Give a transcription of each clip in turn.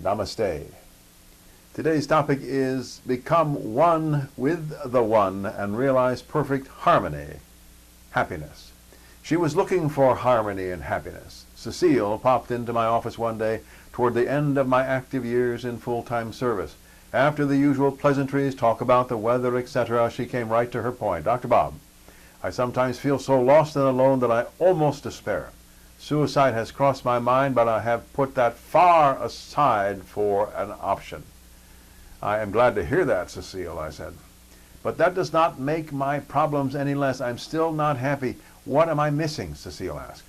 Namaste. Today's topic is become one with the one and realize perfect harmony, happiness. She was looking for harmony and happiness. Cecile popped into my office one day toward the end of my active years in full-time service. After the usual pleasantries, talk about the weather, etc., she came right to her point. Dr. Bob, I sometimes feel so lost and alone that I almost despair. Suicide has crossed my mind, but I have put that far aside for an option. I am glad to hear that, Cecile, I said. But that does not make my problems any less. I'm still not happy. What am I missing? Cecile asked.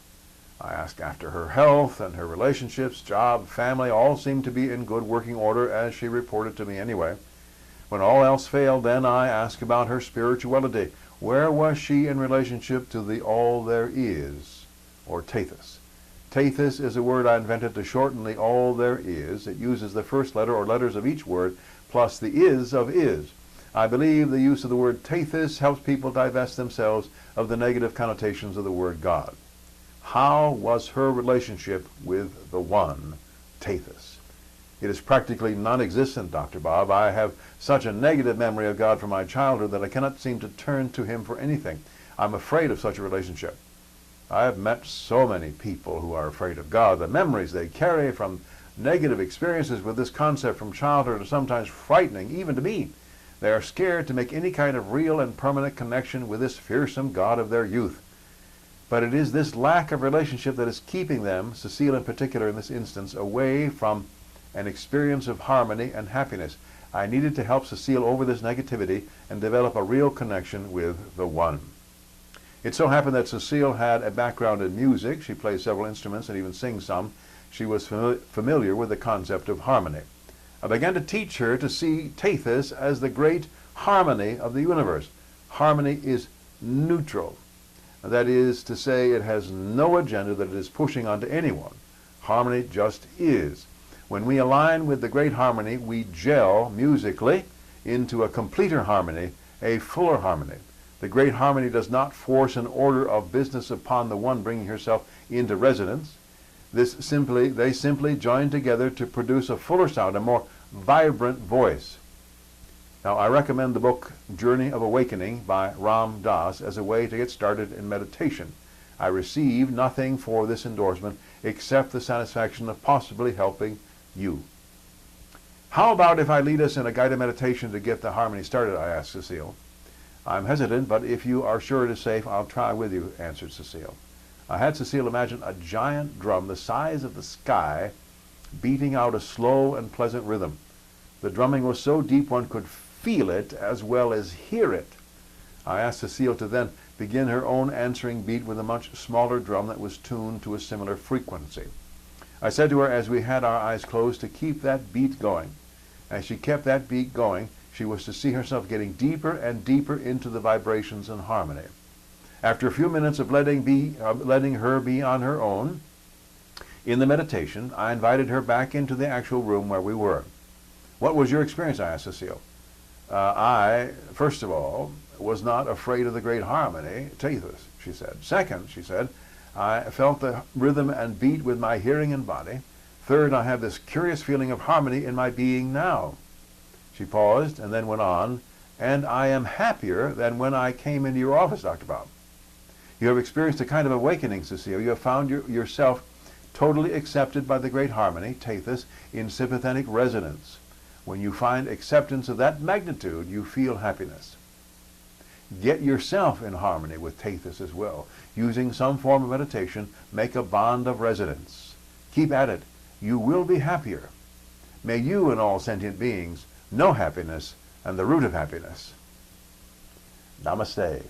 I asked after her health and her relationships, job, family, all seemed to be in good working order, as she reported to me anyway. When all else failed, then I asked about her spirituality. Where was she in relationship to the all there is, or tethys? Tethys is a word I invented to shorten the all there is. It uses the first letter or letters of each word plus the is of is. I believe the use of the word tethys helps people divest themselves of the negative connotations of the word God. How was her relationship with the one, tethys? It is practically non-existent, Dr. Bob. I have such a negative memory of God from my childhood that I cannot seem to turn to him for anything. I'm afraid of such a relationship. I have met so many people who are afraid of God. The memories they carry from negative experiences with this concept from childhood are sometimes frightening, even to me. They are scared to make any kind of real and permanent connection with this fearsome God of their youth. But it is this lack of relationship that is keeping them, Cecile in particular in this instance, away from an experience of harmony and happiness. I needed to help Cecile over this negativity and develop a real connection with the one. It so happened that Cecile had a background in music. She plays several instruments and even sings some. She was familiar with the concept of harmony. I began to teach her to see tethys as the great harmony of the universe. Harmony is neutral. That is to say, it has no agenda that it is pushing onto anyone. Harmony just is. When we align with the great harmony, we gel musically into a completer harmony, a fuller harmony. The great harmony does not force an order of business upon the one bringing herself into resonance. They simply join together to produce a fuller sound, a more vibrant voice. Now, I recommend the book Journey of Awakening by Ram Dass as a way to get started in meditation. I receive nothing for this endorsement except the satisfaction of possibly helping you. How about if I lead us in a guided meditation to get the harmony started? I asked Cecile. I'm hesitant, but if you are sure it is safe, I'll try with you, answered Cecile. I had Cecile imagine a giant drum the size of the sky beating out a slow and pleasant rhythm. The drumming was so deep one could feel it as well as hear it. I asked Cecile to then begin her own answering beat with a much smaller drum that was tuned to a similar frequency. I said to her as we had our eyes closed to keep that beat going. As she kept that beat going, she was to see herself getting deeper and deeper into the vibrations and harmony. After a few minutes of letting her be on her own, in the meditation, I invited her back into the actual room where we were. What was your experience? I asked Cecile. I, first of all, was not afraid of the great harmony, tethys, she said. Second, she said, I felt the rhythm and beat with my hearing and body. Third, I have this curious feeling of harmony in my being now. She paused and then went on, and I am happier than when I came into your office, Dr. Bob. You have experienced a kind of awakening, Cecile. You have found yourself totally accepted by the great harmony, tethys, in sympathetic resonance. When you find acceptance of that magnitude, you feel happiness. Get yourself in harmony with tethys as well. Using some form of meditation, make a bond of resonance. Keep at it. You will be happier. May you and all sentient beings know happiness and the root of happiness. Namaste.